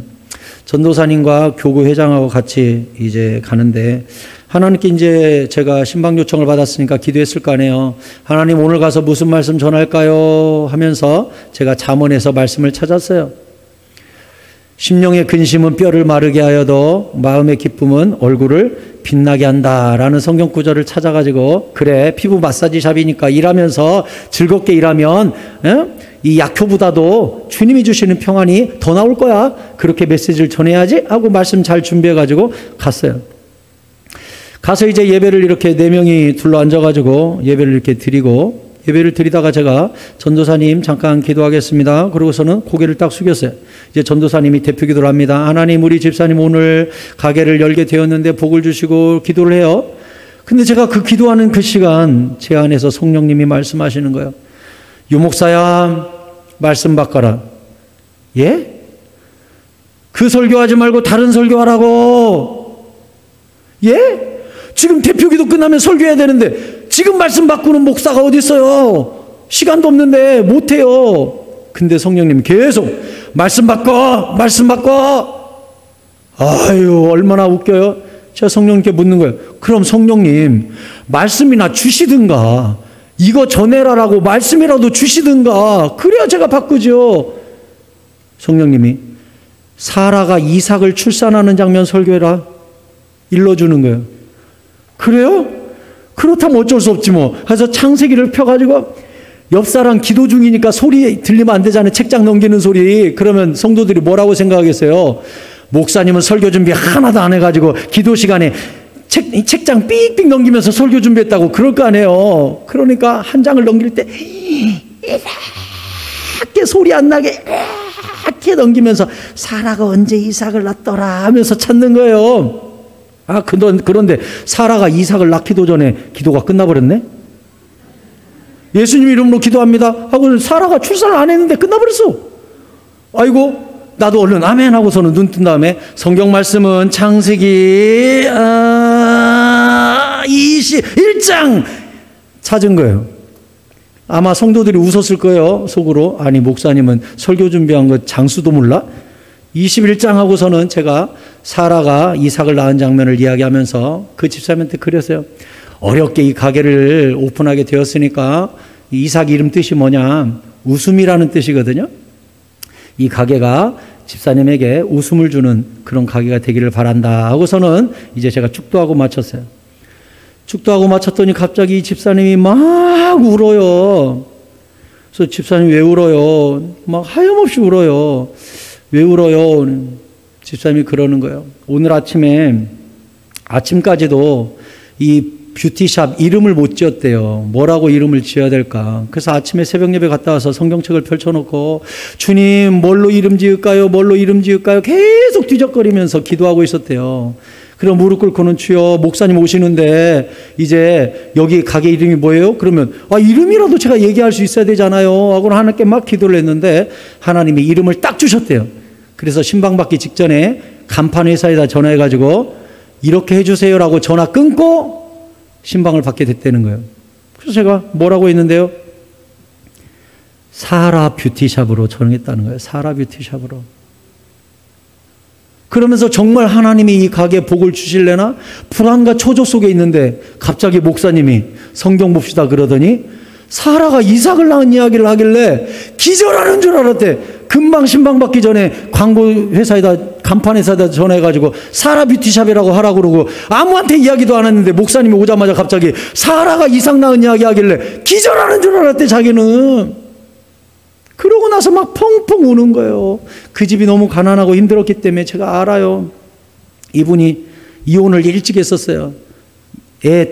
전도사님과 교구 회장하고 같이 이제 가는데 하나님께 이제 제가 신방 요청을 받았으니까 기도했을 거 아니에요. 하나님 오늘 가서 무슨 말씀 전할까요? 하면서 제가 잠언에서 말씀을 찾았어요. 심령의 근심은 뼈를 마르게 하여도 마음의 기쁨은 얼굴을 빛나게 한다라는 성경 구절을 찾아가지고 그래 피부 마사지 샵이니까 일하면서 즐겁게 일하면 이 약효보다도 주님이 주시는 평안이 더 나올 거야. 그렇게 메시지를 전해야지 하고 말씀 잘 준비해가지고 갔어요. 가서 이제 예배를 이렇게 4명이 둘러 앉아가지고 예배를 이렇게 드리고 예배를 드리다가 제가 전도사님 잠깐 기도하겠습니다. 그러고서는 고개를 딱 숙였어요. 이제 전도사님이 대표 기도를 합니다. 하나님 우리 집사님 오늘 가게를 열게 되었는데 복을 주시고 기도를 해요. 근데 제가 그 기도하는 그 시간 제 안에서 성령님이 말씀하시는 거예요. 유목사야 말씀 바꿔라. 예? 그 설교하지 말고 다른 설교하라고. 예? 지금 대표 기도 끝나면 설교해야 되는데 지금 말씀 바꾸는 목사가 어디 있어요? 시간도 없는데 못해요. 근데 성령님 계속 말씀 바꿔 말씀 바꿔. 아유 얼마나 웃겨요. 제가 성령님께 묻는 거예요. 그럼 성령님 말씀이나 주시든가 이거 전해라라고 말씀이라도 주시든가 그래야 제가 바꾸죠. 성령님이 사라가 이삭을 출산하는 장면 설교해라 일러주는 거예요. 그래요? 그렇다면 어쩔 수 없지 뭐. 그래서 창세기를 펴가지고 옆 사람 기도 중이니까 소리 들리면 안 되잖아요. 책장 넘기는 소리. 그러면 성도들이 뭐라고 생각하겠어요? 목사님은 설교 준비 하나도 안 해가지고 기도 시간에 책장 삑삑 넘기면서 설교 준비했다고 그럴 거 아니에요. 그러니까 한 장을 넘길 때 이렇게 소리 안 나게 이렇게 넘기면서 사라가 언제 이삭을 낳더라 하면서 찾는 거예요. 아, 그런데 사라가 이삭을 낳기도 전에 기도가 끝나버렸네? 예수님 이름으로 기도합니다 하고 사라가 출산을 안 했는데 끝나버렸어. 아이고 나도 얼른 아멘 하고서는 눈 뜬 다음에 성경 말씀은 창세기 21장 찾은 거예요. 아마 성도들이 웃었을 거예요. 속으로. 아니 목사님은 설교 준비한 거 장수도 몰라? 21장 하고서는 제가 사라가 이삭을 낳은 장면을 이야기하면서 그 집사님한테 그랬어요. 어렵게 이 가게를 오픈하게 되었으니까 이삭 이름 뜻이 뭐냐? 웃음이라는 뜻이거든요. 이 가게가 집사님에게 웃음을 주는 그런 가게가 되기를 바란다 하고서는 이제 제가 축도하고 마쳤어요. 축도하고 마쳤더니 갑자기 이 집사님이 막 울어요. 그래서 집사님 왜 울어요? 막 하염없이 울어요. 왜 울어요? 집사님이 그러는 거예요. 오늘 아침까지도 이 뷰티샵 이름을 못 지었대요. 뭐라고 이름을 지어야 될까? 그래서 아침에 새벽 예배 갔다 와서 성경책을 펼쳐놓고 주님 뭘로 이름 지을까요? 뭘로 이름 지을까요? 계속 뒤적거리면서 기도하고 있었대요. 그럼 무릎 꿇고는 주여 목사님 오시는데 이제 여기 가게 이름이 뭐예요? 그러면 이름이라도 제가 얘기할 수 있어야 되잖아요 하고 하나님께 막 기도를 했는데 하나님이 이름을 딱 주셨대요. 그래서 신방 받기 직전에 간판 회사에다 전화해가지고 이렇게 해주세요라고 전화 끊고 신방을 받게 됐다는 거예요. 그래서 제가 뭐라고 했는데요? 사라 뷰티샵으로 정했다는 거예요. 사라 뷰티샵으로. 그러면서 정말 하나님이 이 가게에 복을 주실래나? 불안과 초조 속에 있는데 갑자기 목사님이 성경 봅시다 그러더니 사라가 이삭을 낳은 이야기를 하길래 기절하는 줄 알았대. 금방 신방 받기 전에 광고 회사에다 간판 회사에다 전화해가지고 사라 뷰티샵이라고 하라고 그러고 아무한테 이야기도 안 했는데 목사님이 오자마자 갑자기 사라가 이삭 낳은 이야기 하길래 기절하는 줄 알았대 자기는. 그러고 나서 막 펑펑 우는 거예요. 그 집이 너무 가난하고 힘들었기 때문에 제가 알아요. 이분이 이혼을 일찍 했었어요.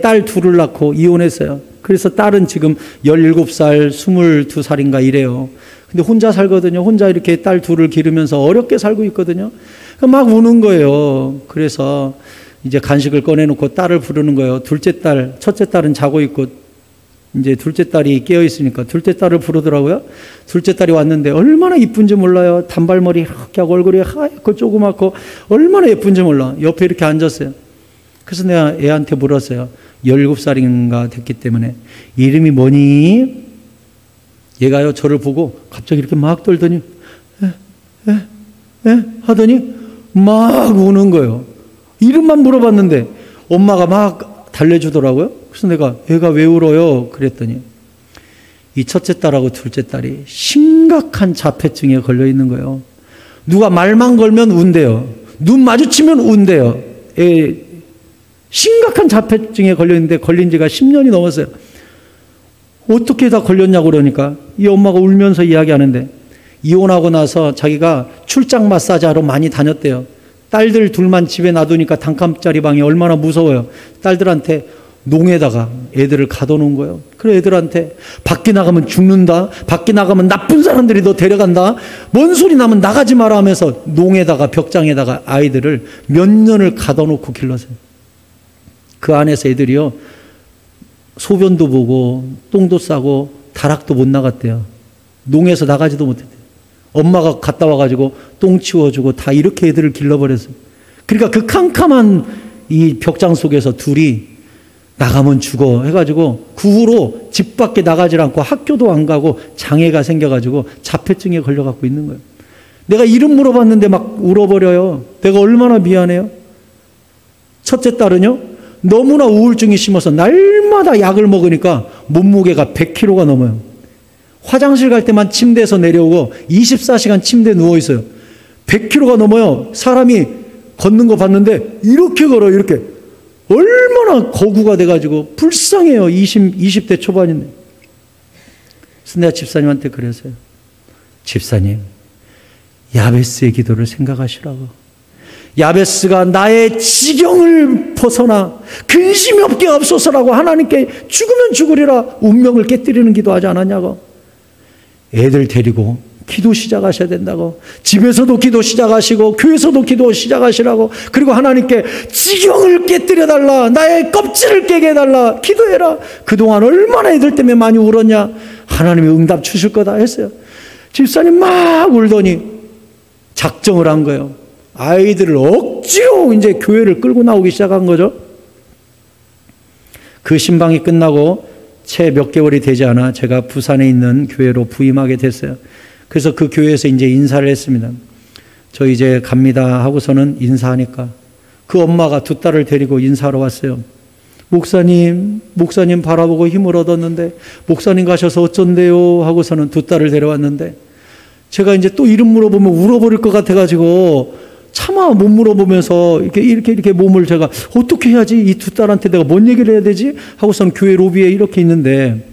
딸 둘을 낳고 이혼했어요. 그래서 딸은 지금 17살, 22살인가 이래요. 근데 혼자 살거든요. 혼자 이렇게 딸 둘을 기르면서 어렵게 살고 있거든요. 막 우는 거예요. 그래서 이제 간식을 꺼내놓고 딸을 부르는 거예요. 둘째 딸, 첫째 딸은 자고 있고 이제 둘째 딸이 깨어 있으니까 둘째 딸을 부르더라고요. 둘째 딸이 왔는데 얼마나 이쁜지 몰라요. 단발머리 이렇게 하고 얼굴이 하얗고 조그맣고 얼마나 예쁜지 몰라. 옆에 이렇게 앉았어요. 그래서 내가 애한테 물었어요. 17살인가 됐기 때문에 이름이 뭐니? 얘가요 저를 보고 갑자기 이렇게 막 떨더니 하더니 막 우는 거예요. 이름만 물어봤는데 엄마가 막 달래주더라고요. 그래서 내가 애가 왜 울어요? 그랬더니 이 첫째 딸하고 둘째 딸이 심각한 자폐증에 걸려 있는 거예요. 누가 말만 걸면 운대요. 눈 마주치면 운대요. 심각한 자폐증에 걸려 있는데 걸린 지가 10년이 넘었어요. 어떻게 다 걸렸냐고 그러니까 이 엄마가 울면서 이야기하는데 이혼하고 나서 자기가 출장 마사지 하러 많이 다녔대요. 딸들 둘만 집에 놔두니까 단칸짜리 방이 얼마나 무서워요. 딸들한테 농에다가 애들을 가둬놓은 거예요. 그래 애들한테 밖에 나가면 죽는다. 밖에 나가면 나쁜 사람들이 너 데려간다. 뭔 소리 나면 나가지 마라 하면서 농에다가 벽장에다가 아이들을 몇 년을 가둬놓고 길렀어요. 그 안에서 애들이요. 소변도 보고 똥도 싸고 다락도 못 나갔대요. 농에서 나가지도 못했대요. 엄마가 갔다 와가지고 똥 치워주고 다 이렇게 애들을 길러버렸어요. 그러니까 그 캄캄한 이 벽장 속에서 둘이 나가면 죽어 해가지고 그 후로 집 밖에 나가질 않고 학교도 안 가고 장애가 생겨가지고 자폐증에 걸려갖고 있는 거예요. 내가 이름 물어봤는데 막 울어버려요. 내가 얼마나 미안해요. 첫째 딸은요. 너무나 우울증이 심어서 날마다 약을 먹으니까 몸무게가 100kg가 넘어요. 화장실 갈 때만 침대에서 내려오고 24시간 침대에 누워있어요. 100kg가 넘어요. 사람이 걷는 거 봤는데 이렇게 걸어요. 이렇게. 얼마나 거구가 돼가지고 불쌍해요. 20대 초반인데. 그래서 내가 집사님한테 그랬어요. 집사님, 야베스의 기도를 생각하시라고. 야베스가 나의 지경을 벗어나 근심이 없게 없소서라고 하나님께 죽으면 죽으리라 운명을 깨뜨리는 기도하지 않았냐고. 애들 데리고 기도 시작하셔야 된다고. 집에서도 기도 시작하시고 교회에서도 기도 시작하시라고. 그리고 하나님께 지경을 깨뜨려 달라. 나의 껍질을 깨게 해달라. 기도해라. 그동안 얼마나 애들 때문에 많이 울었냐. 하나님이 응답 주실 거다 했어요. 집사님 막 울더니 작정을 한 거예요. 아이들을 억지로 이제 교회를 끌고 나오기 시작한 거죠. 그 신방이 끝나고 채 몇 개월이 되지 않아 제가 부산에 있는 교회로 부임하게 됐어요. 그래서 그 교회에서 이제 인사를 했습니다. 저 이제 갑니다 하고서는 인사하니까 그 엄마가 두 딸을 데리고 인사하러 왔어요. 목사님 바라보고 힘을 얻었는데 목사님 가셔서 어쩐대요 하고서는 두 딸을 데려왔는데 제가 이제 또 이름 물어보면 울어버릴 것 같아가지고 차마 못 물어보면서 이렇게 몸을 제가 어떻게 해야지 이 두 딸한테 내가 뭔 얘기를 해야 되지 하고서는 교회 로비에 이렇게 있는데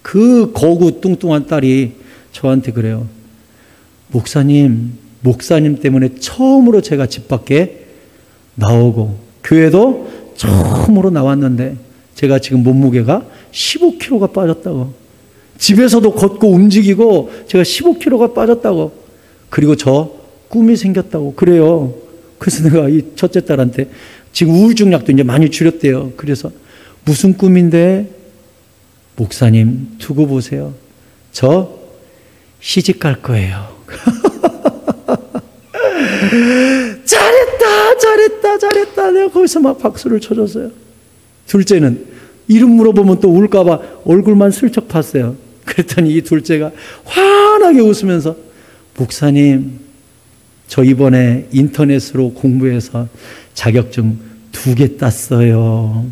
그 거구 뚱뚱한 딸이 저한테 그래요. 목사님 때문에 처음으로 제가 집 밖에 나오고 교회도 처음으로 나왔는데 제가 지금 몸무게가 15kg가 빠졌다고. 집에서도 걷고 움직이고 제가 15kg가 빠졌다고. 그리고 저 꿈이 생겼다고. 그래요. 그래서 내가 이 첫째 딸한테 지금 우울증 약도 이제 많이 줄였대요. 그래서 무슨 꿈인데? 목사님 두고 보세요. 저 시집 갈 거예요. 잘했다. 내가 거기서 막 박수를 쳐줬어요. 둘째는 이름 물어보면 또 울까봐 얼굴만 슬쩍 봤어요. 그랬더니 이 둘째가 환하게 웃으면서 목사님 저 이번에 인터넷으로 공부해서 자격증 2개 땄어요.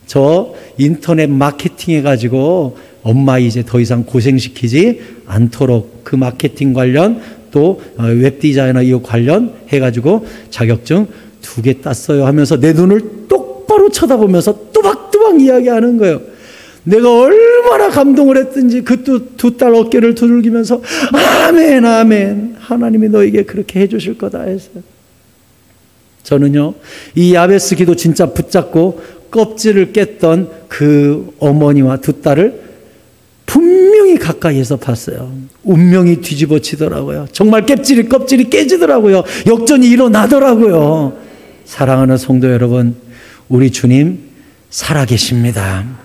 저 인터넷 마케팅 해가지고 엄마 이제 더 이상 고생시키지 않도록 그 마케팅 관련 또 웹디자이너 이 관련 해가지고 자격증 2개 땄어요 하면서 내 눈을 똑바로 쳐다보면서 또박또박 이야기하는 거예요. 내가 얼마나 감동을 했든지 그 두 딸 어깨를 두들기면서 아멘 아멘, 하나님이 너에게 그렇게 해주실 거다 해서 저는요 이 야베스 기도 진짜 붙잡고 껍질을 깼던 그 어머니와 두 딸을 분명히 가까이에서 봤어요. 운명이 뒤집어지더라고요. 정말 껍질이 깨지더라고요. 역전이 일어나더라고요. 사랑하는 성도 여러분, 우리 주님 살아계십니다.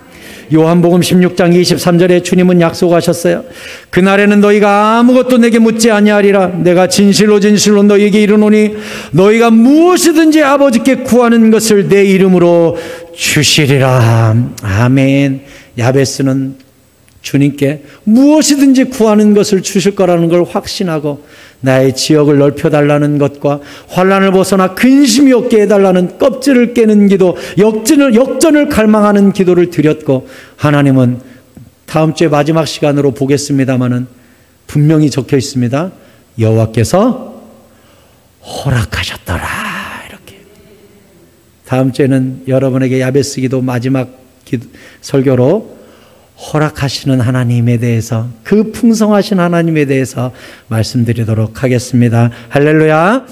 요한복음 16장 23절에 주님은 약속하셨어요. 그날에는 너희가 아무것도 내게 묻지 아니하리라. 내가 진실로 진실로 너희에게 이르노니 너희가 무엇이든지 아버지께 구하는 것을 내 이름으로 주시리라. 아멘. 야베스는 주님께 무엇이든지 구하는 것을 주실 거라는 걸 확신하고 나의 지역을 넓혀달라는 것과 환난을 벗어나 근심이 없게 해달라는 껍질을 깨는 기도, 역전을 갈망하는 기도를 드렸고, 하나님은 다음 주에 마지막 시간으로 보겠습니다마는 분명히 적혀 있습니다. 여호와께서 허락하셨더라. 이렇게. 다음 주에는 여러분에게 야베스 기도 마지막 설교로 허락하시는 하나님에 대해서, 그 풍성하신 하나님에 대해서 말씀드리도록 하겠습니다. 할렐루야.